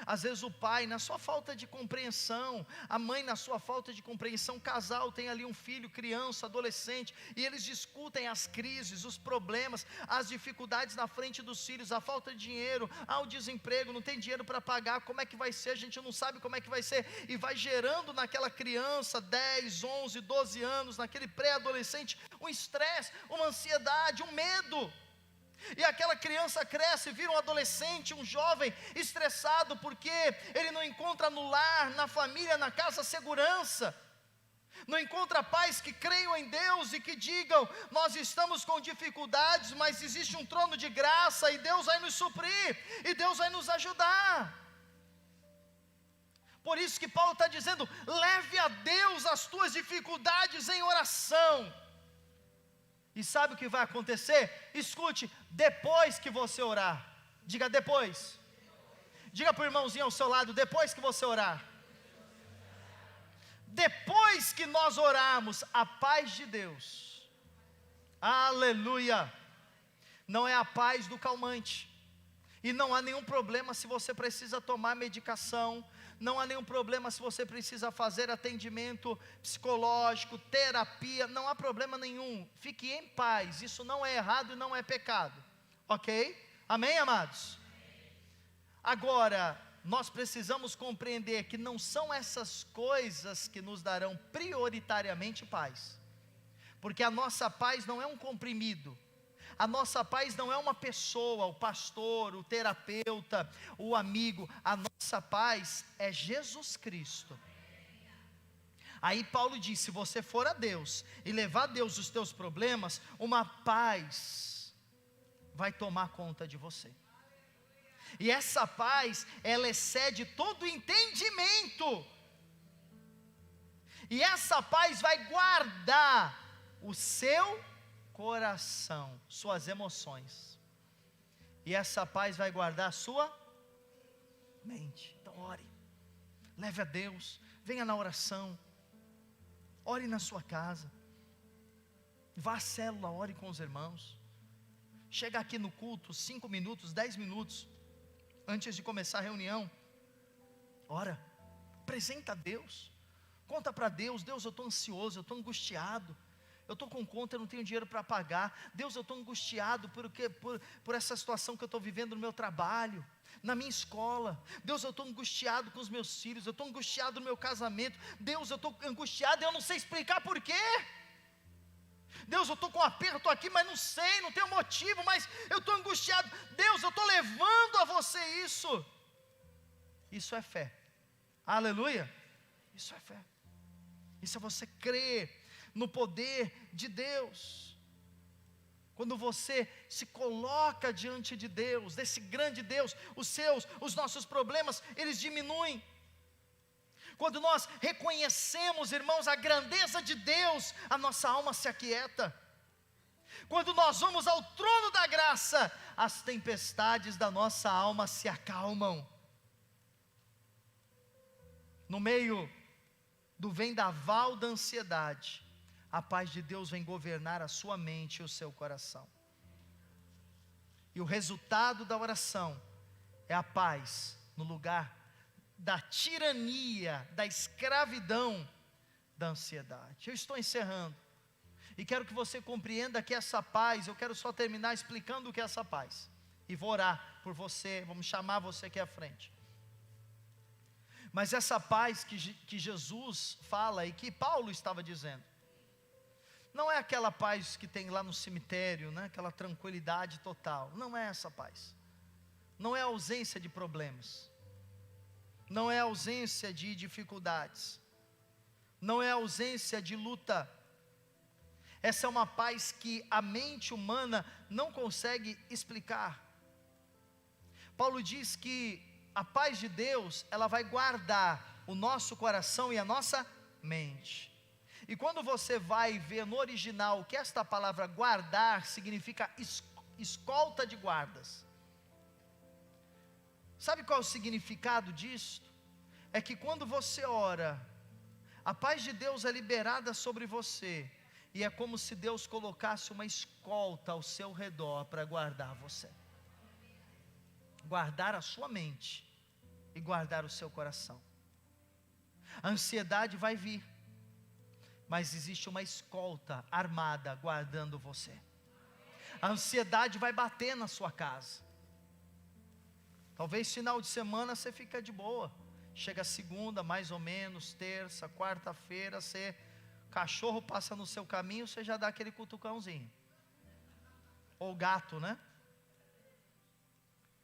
Às vezes o pai na sua falta de compreensão, a mãe na sua falta de compreensão, casal tem ali um filho, criança, adolescente, e eles discutem as crises, os problemas, as dificuldades na frente dos filhos, a falta de dinheiro, o desemprego, não tem dinheiro para pagar, como é que vai ser, a gente não sabe como é que vai ser, e vai gerando naquela criança, 10, 11, 12 anos, naquele pré-adolescente, um estresse, uma ansiedade, um medo. E aquela criança cresce, vira um adolescente, um jovem estressado, porque ele não encontra no lar, na família, na casa segurança, não encontra pais que creiam em Deus e que digam, nós estamos com dificuldades, mas existe um trono de graça, e Deus vai nos suprir, e Deus vai nos ajudar. Por isso que Paulo está dizendo, leve a Deus as tuas dificuldades em oração. E sabe o que vai acontecer? Escute, depois que você orar, diga depois, diga para o irmãozinho ao seu lado, depois que você orar, depois que nós orarmos, a paz de Deus, aleluia, não é a paz do calmante, e não há nenhum problema se você precisa tomar medicação, não há nenhum problema se você precisa fazer atendimento psicológico, terapia, não há problema nenhum, fique em paz, isso não é errado e não é pecado, ok? Amém, amados? Agora, nós precisamos compreender que não são essas coisas que nos darão prioritariamente paz, porque a nossa paz não é um comprimido, a nossa paz não é uma pessoa, o pastor, o terapeuta, o amigo, a nossa paz é Jesus Cristo. Aí Paulo diz, se você for a Deus, e levar a Deus os teus problemas, uma paz vai tomar conta de você, e essa paz, ela excede todo entendimento, e essa paz vai guardar o seu coração, suas emoções, e essa paz vai guardar a sua mente. Então ore, leve a Deus, venha na oração, ore na sua casa, vá à célula, ore com os irmãos, chega aqui no culto, 5 minutos, 10 minutos, antes de começar a reunião, ora, apresenta a Deus, conta para Deus, Deus, eu estou ansioso, eu estou angustiado, eu estou com conta, eu não tenho dinheiro para pagar. Deus, eu estou angustiado por essa situação que eu estou vivendo no meu trabalho, na minha escola. Deus, eu estou angustiado com os meus filhos, eu estou angustiado no meu casamento. Deus, eu estou angustiado e eu não sei explicar por quê. Deus, eu estou com um aperto aqui, mas não sei, não tenho motivo, mas eu estou angustiado. Deus, eu estou levando a você isso. Isso é fé. Aleluia. Isso é fé. Isso é você crer no poder de Deus. Quando você se coloca diante de Deus, desse grande Deus, os nossos problemas, eles diminuem. Quando nós reconhecemos, irmãos, a grandeza de Deus, a nossa alma se aquieta. Quando nós vamos ao trono da graça, as tempestades da nossa alma se acalmam. No meio do vendaval da ansiedade, a paz de Deus vem governar a sua mente e o seu coração. E o resultado da oração é a paz no lugar da tirania, da escravidão, da ansiedade. Eu estou encerrando, e quero que você compreenda que essa paz, eu quero só terminar explicando o que é essa paz, e vou orar por você, vamos chamar você aqui à frente. Mas essa paz que Jesus fala e que Paulo estava dizendo, não é aquela paz que tem lá no cemitério, né? Aquela tranquilidade total. Não é essa paz. Não é a ausência de problemas. Não é a ausência de dificuldades. Não é a ausência de luta. Essa é uma paz que a mente humana não consegue explicar. Paulo diz que a paz de Deus, ela vai guardar o nosso coração e a nossa mente. E quando você vai ver no original que esta palavra guardar significa escolta de guardas. Sabe qual é o significado disso? É que quando você ora, a paz de Deus é liberada sobre você, e é como se Deus colocasse uma escolta ao seu redor para guardar você. Guardar a sua mente e guardar o seu coração. A ansiedade vai vir, mas existe uma escolta armada guardando você. A ansiedade vai bater na sua casa. Talvez final de semana você fica de boa, chega segunda mais ou menos, terça, quarta-feira, cachorro passa no seu caminho, você já dá aquele cutucãozinho, ou gato, né?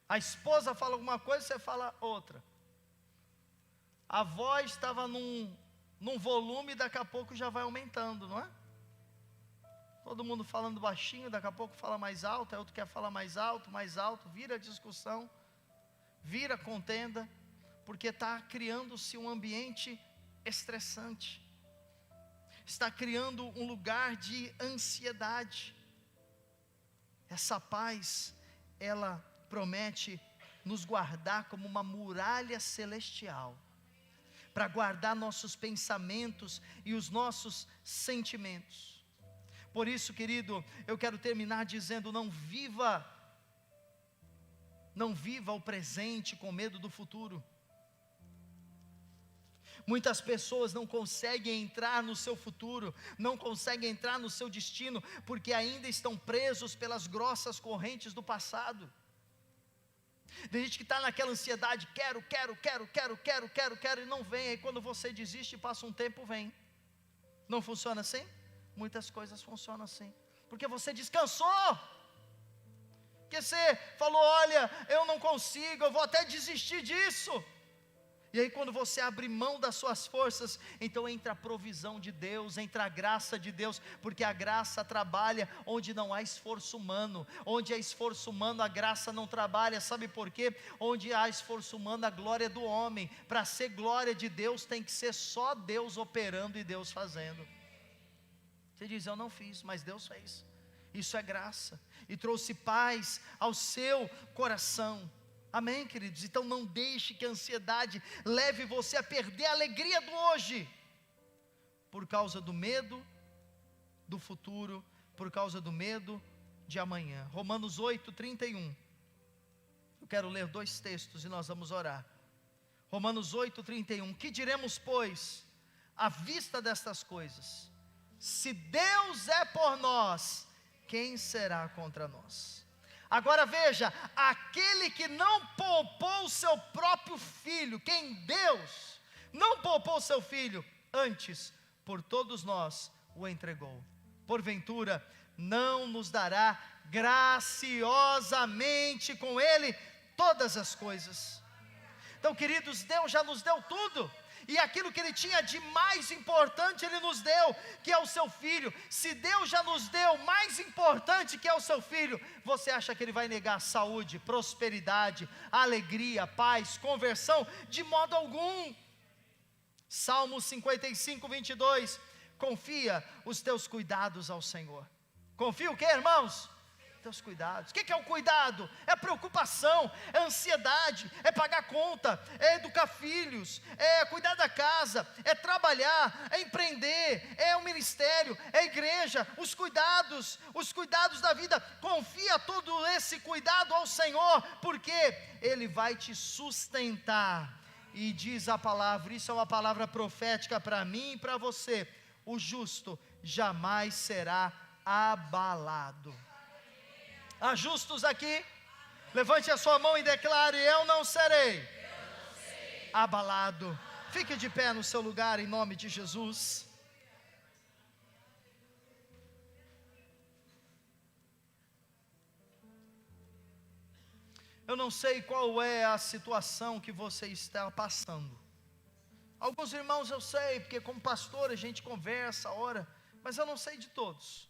A esposa fala alguma coisa, você fala outra. A voz estava num volume, daqui a pouco já vai aumentando, não é? Todo mundo falando baixinho, daqui a pouco fala mais alto, aí outro quer falar mais alto, vira discussão, vira contenda, porque está criando-se um ambiente estressante, está criando um lugar de ansiedade. Essa paz, ela promete nos guardar como uma muralha celestial, para guardar nossos pensamentos e os nossos sentimentos. Por isso, querido, eu quero terminar dizendo: não viva o presente com medo do futuro. Muitas pessoas não conseguem entrar no seu futuro, não conseguem entrar no seu destino, porque ainda estão presos pelas grossas correntes do passado. Tem gente que está naquela ansiedade, quero, e não vem. Aí quando você desiste, passa um tempo, vem. Não funciona assim? Muitas coisas funcionam assim, porque você descansou, porque você falou: olha, eu não consigo, eu vou até desistir disso. E aí quando você abre mão das suas forças, então entra a provisão de Deus, entra a graça de Deus, porque a graça trabalha onde não há esforço humano. Onde há esforço humano, a graça não trabalha. Sabe por quê? Onde há esforço humano, a glória é do homem. Para ser glória de Deus, tem que ser só Deus operando e Deus fazendo. Você diz: eu não fiz, mas Deus fez. Isso é graça, e trouxe paz ao seu coração. Amém, queridos? Então não deixe que a ansiedade leve você a perder a alegria do hoje, por causa do medo do futuro, por causa do medo de amanhã. Romanos 8:31. Eu quero ler 2 textos e nós vamos orar. Romanos 8:31. Que diremos, pois, à vista destas coisas? Se Deus é por nós, quem será contra nós? Agora veja, aquele que não poupou o seu próprio filho, quem Deus não poupou o seu filho, antes por todos nós o entregou, porventura não nos dará graciosamente com ele todas as coisas? Então, queridos, Deus já nos deu tudo, e aquilo que Ele tinha de mais importante, Ele nos deu, que é o seu Filho. Se Deus já nos deu mais importante, que é o seu Filho, você acha que Ele vai negar saúde, prosperidade, alegria, paz, conversão? De modo algum. Salmo 55, 22, confia os teus cuidados ao Senhor. Confia o que, irmãos? Teus cuidados. O que é o cuidado? É preocupação, é ansiedade, é pagar conta, é educar filhos, é cuidar da casa, é trabalhar, é empreender, é o ministério, é a igreja, os cuidados da vida. Confia todo esse cuidado ao Senhor, porque Ele vai te sustentar. E diz a palavra, isso é uma palavra profética para mim e para você: o justo jamais será abalado. Há justos aqui? Levante a sua mão e declare: eu não serei abalado. Fique de pé no seu lugar em nome de Jesus. Eu não sei qual é a situação que você está passando. Alguns irmãos eu sei, porque como pastor a gente conversa, ora, mas eu não sei de todos.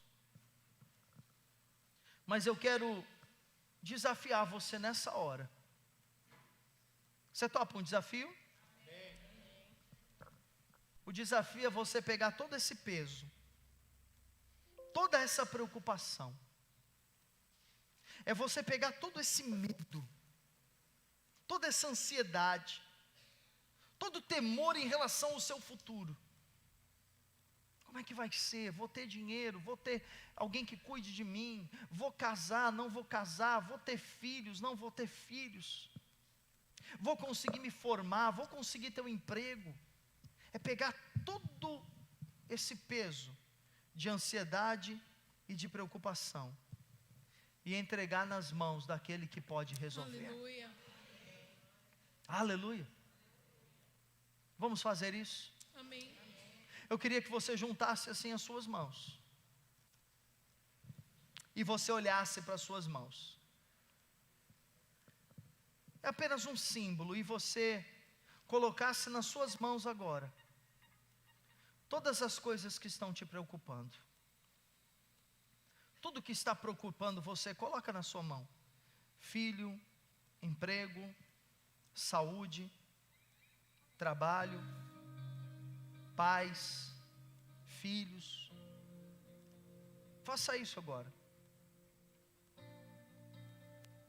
Mas eu quero desafiar você nessa hora. Você topa um desafio? O desafio é você pegar todo esse peso, toda essa preocupação, é você pegar todo esse medo, toda essa ansiedade, todo temor em relação ao seu futuro. Como é que vai ser? Vou ter dinheiro, vou ter alguém que cuide de mim, vou casar, não vou casar, vou ter filhos, não vou ter filhos, vou conseguir me formar, vou conseguir ter um emprego. É pegar todo esse peso de ansiedade e de preocupação e entregar nas mãos daquele que pode resolver. Aleluia. Aleluia. Vamos fazer isso? Amém. Eu queria que você juntasse assim as suas mãos e você olhasse para as suas mãos. É apenas um símbolo, e você colocasse nas suas mãos agora todas as coisas que estão te preocupando. Tudo que está preocupando você, coloca na sua mão: filho, emprego, saúde, trabalho, pais, filhos. Faça isso agora.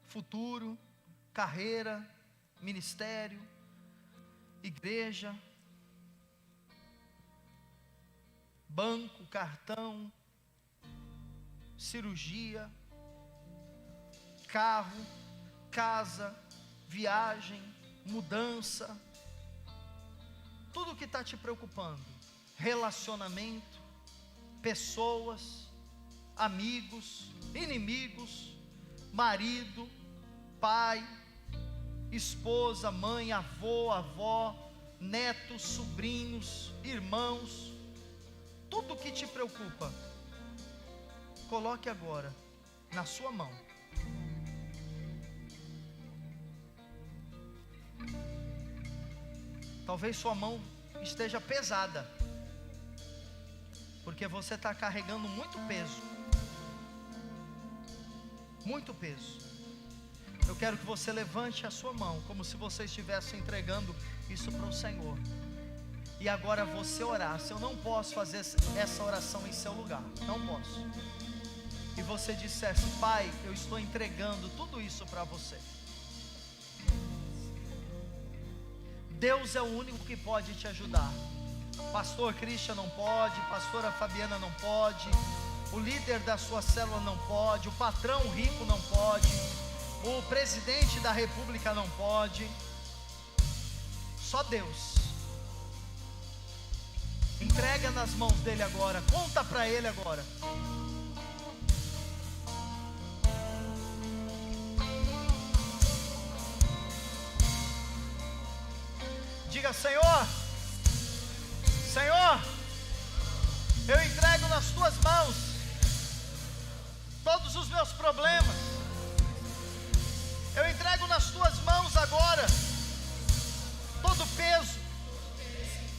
Futuro, carreira, ministério, igreja, banco, cartão, cirurgia, carro, casa, viagem, mudança. Tudo que está te preocupando, relacionamento, pessoas, amigos, inimigos, marido, pai, esposa, mãe, avô, avó, netos, sobrinhos, irmãos, tudo que te preocupa, coloque agora na sua mão. Talvez sua mão esteja pesada, porque você está carregando muito peso. Muito peso. Eu quero que você levante a sua mão, como se você estivesse entregando isso para o Senhor. E agora você orasse. Eu não posso fazer essa oração em seu lugar, não posso. E você dissesse: Pai, eu estou entregando tudo isso para você. Deus é o único que pode te ajudar. Pastor Christian não pode, pastora Fabiana não pode, o líder da sua célula não pode, o patrão rico não pode, o presidente da república não pode. Só Deus. Entrega nas mãos dele agora. Conta para ele agora. Diga: Senhor, Senhor, eu entrego nas tuas mãos todos os meus problemas. Eu entrego nas tuas mãos agora todo peso,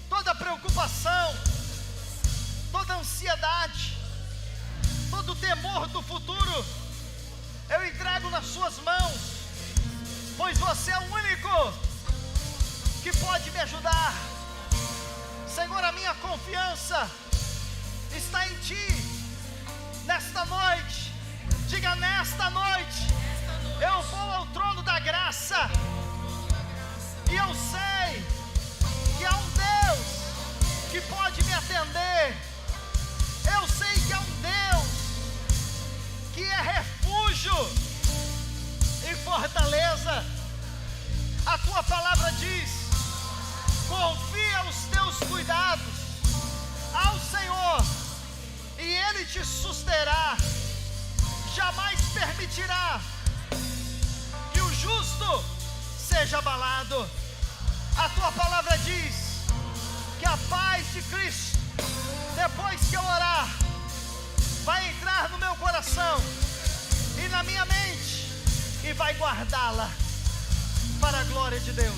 toda preocupação, toda ansiedade, todo temor do futuro. Eu entrego nas suas mãos, pois você é o único que pode me ajudar. Senhor, a minha confiança está em Ti. Nesta noite, diga: nesta noite, eu vou ao trono da graça, e eu sei que há um Deus que pode me atender. Eu sei que há um Deus que é refúgio e fortaleza. A Tua palavra diz: confia os teus cuidados ao Senhor, e Ele te susterá. Jamais permitirá que o justo seja abalado. A Tua palavra diz que a paz de Cristo, depois que eu orar, vai entrar no meu coração e na minha mente, e vai guardá-la para a glória de Deus.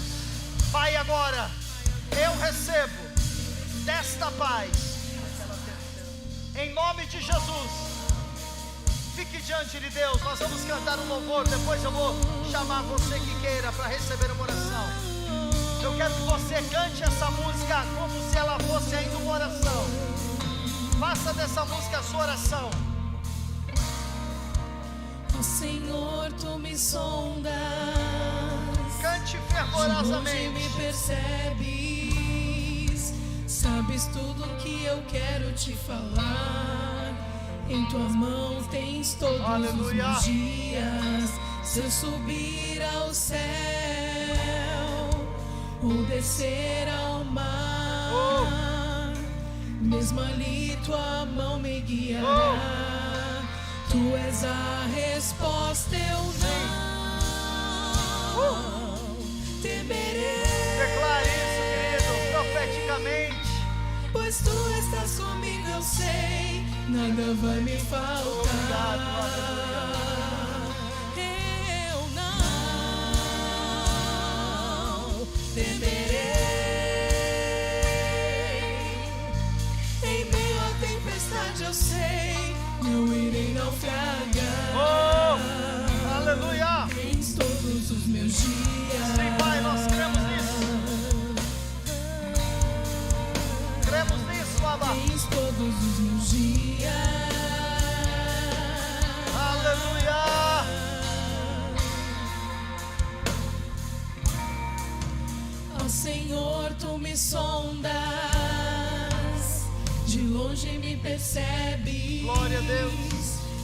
Pai, agora eu recebo desta paz, em nome de Jesus. Fique diante de Deus. Nós vamos cantar um louvor, depois eu vou chamar você que queira para receber uma oração. Eu quero que você cante essa música como se ela fosse ainda uma oração. Faça dessa música a sua oração. Ó Senhor, Tu me sondas, Cante fervorosamente. de longe me percebes, sabes tudo que eu quero te falar. Em Tua mão tens todos Aleluia. os meus dias. Se eu subir ao céu ou descer ao mar, mesmo ali Tua mão me guiará. Tu és a resposta, eu não temerei. Declare isso, querido, profeticamente. Pois Tu estás comigo, eu sei, nada vai me faltar. Eu não temerei. Em meio à tempestade, eu sei, não irei naufragar. Oh, aleluia. Tens todos os meus dias. Sim, Pai, nós cremos nisso. Cremos nisso, Abba. Tens todos os meus dias. Aleluia. Ó Senhor, Tu me sondas, de longe me percebes. Glória a Deus.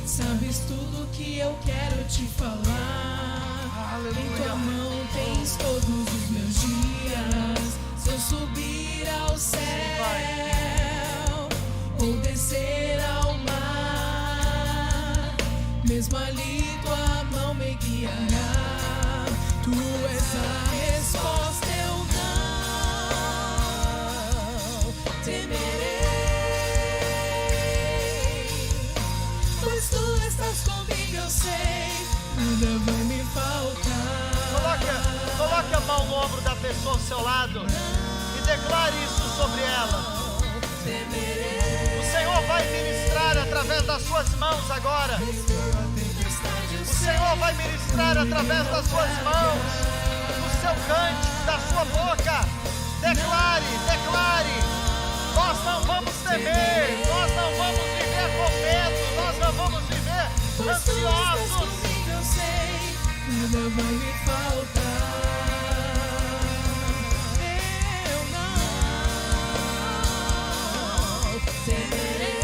Sabes tudo que eu quero te falar. Aleluia. Em Tua mão tens todos os meus dias. Se eu subir ao céu ou descer ao mar, mesmo ali Tua mão me guiará. Tu és a resposta, eu não temerei. Pois Tu estás comigo, eu sei, nada vai me faltar. Coloque a mão no ombro da pessoa ao seu lado e declare isso sobre ela. O Senhor vai ministrar através das suas mãos agora. O Senhor vai ministrar através das suas mãos, do seu cântico, da sua boca. Declare, declare. Nós não vamos temer, nós não vamos viver com medo, nós não vamos viver ansiosos. Eu sei, nada vai me faltar. Eu não temerei.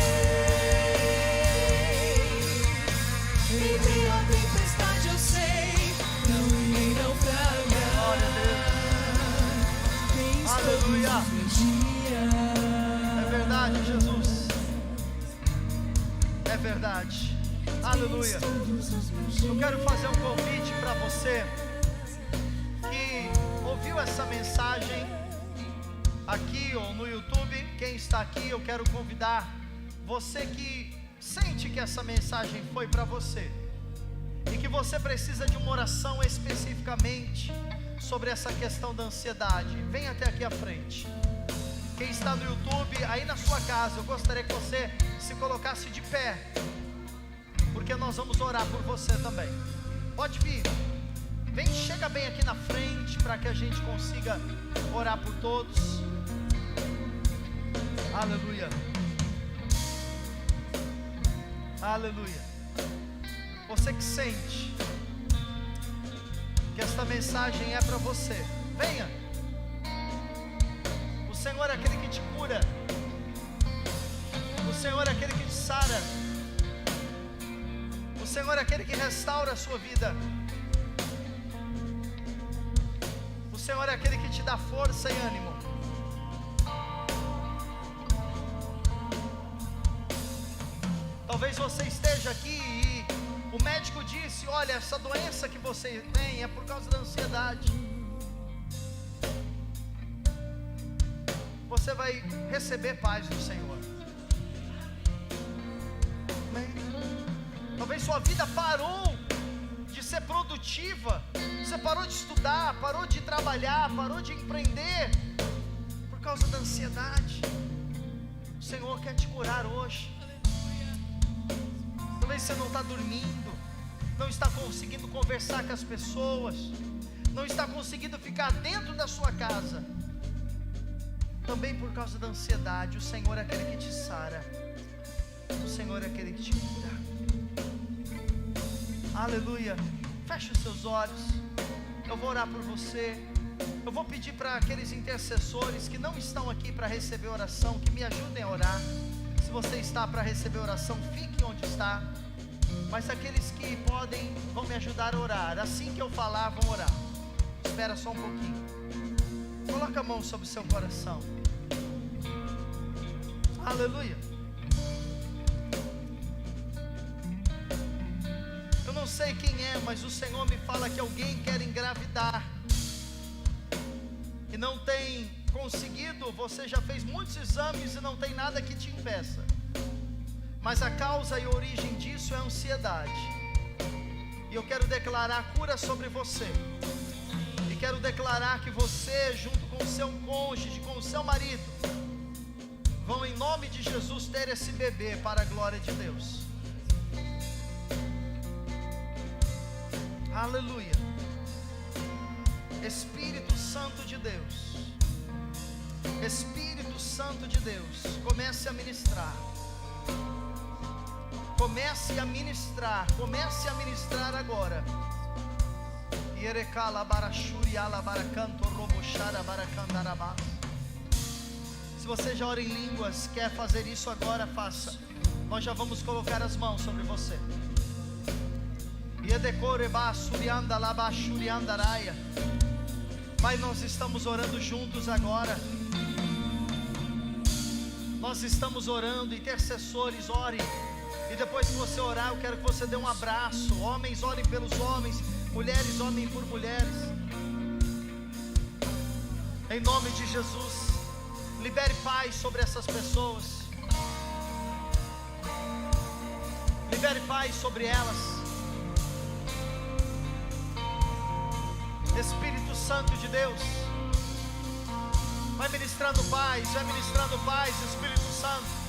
Em meio à tempestade, eu sei, não irei naufragar. Glória a Deus. Tens Aleluia. todos os meus dias. É verdade, Jesus. É verdade. Aleluia. Eu quero fazer um convite para você que ouviu essa mensagem aqui ou no YouTube. Quem está aqui, eu quero convidar você que sente que essa mensagem foi para você e que você precisa de uma oração especificamente sobre essa questão da ansiedade. Vem até aqui à frente. Quem está no YouTube, aí na sua casa, eu gostaria que você se colocasse de pé, porque nós vamos orar por você também. Pode vir. Vem, chega bem aqui na frente para que a gente consiga orar por todos. Aleluia. Aleluia. Você que sente que esta mensagem é para você, venha. O Senhor é aquele que te cura. O Senhor é aquele que te sara. O Senhor é aquele que restaura a sua vida. O Senhor é aquele que te dá força e ânimo. Talvez você esteja aqui e o médico disse: olha, essa doença que você tem é por causa da ansiedade. Você vai receber paz do Senhor. Amém? Talvez sua vida parou de ser produtiva. Você parou de estudar, parou de trabalhar, parou de empreender por causa da ansiedade. O Senhor quer te curar hoje. Talvez você não está dormindo, não está conseguindo conversar com as pessoas, não está conseguindo ficar dentro da sua casa, também por causa da ansiedade. O Senhor é aquele que te sara. O Senhor é aquele que te cura. Aleluia. Feche os seus olhos. Eu vou orar por você. Eu vou pedir para aqueles intercessores que não estão aqui para receber oração, que me ajudem a orar. Se você está para receber oração, fique onde está. Mas aqueles que podem, vão me ajudar a orar. Assim que eu falar, vão orar. Espera só um pouquinho. Coloca a mão sobre o seu coração. Aleluia. Eu não sei quem é, mas o Senhor me fala que alguém quer engravidar e não tem conseguido. Você já fez muitos exames e não tem nada que te impeça, mas a causa e a origem disso é a ansiedade. E eu quero declarar cura sobre você. E quero declarar que você, junto com o seu cônjuge, com o seu marido, vão em nome de Jesus ter esse bebê para a glória de Deus. Aleluia. Espírito Santo de Deus, Espírito Santo de Deus, comece a ministrar. Comece a ministrar. Comece a ministrar agora. Se você já ora em línguas, quer fazer isso agora, faça. Nós já vamos colocar as mãos sobre você. Pai, nós estamos orando juntos agora. Nós estamos orando, intercessores, ore. E depois que você orar, eu quero que você dê um abraço. Homens, orem pelos homens. Mulheres, orem por mulheres. Em nome de Jesus, libere paz sobre essas pessoas. Libere paz sobre elas. Espírito Santo de Deus, vai ministrando paz, Espírito Santo.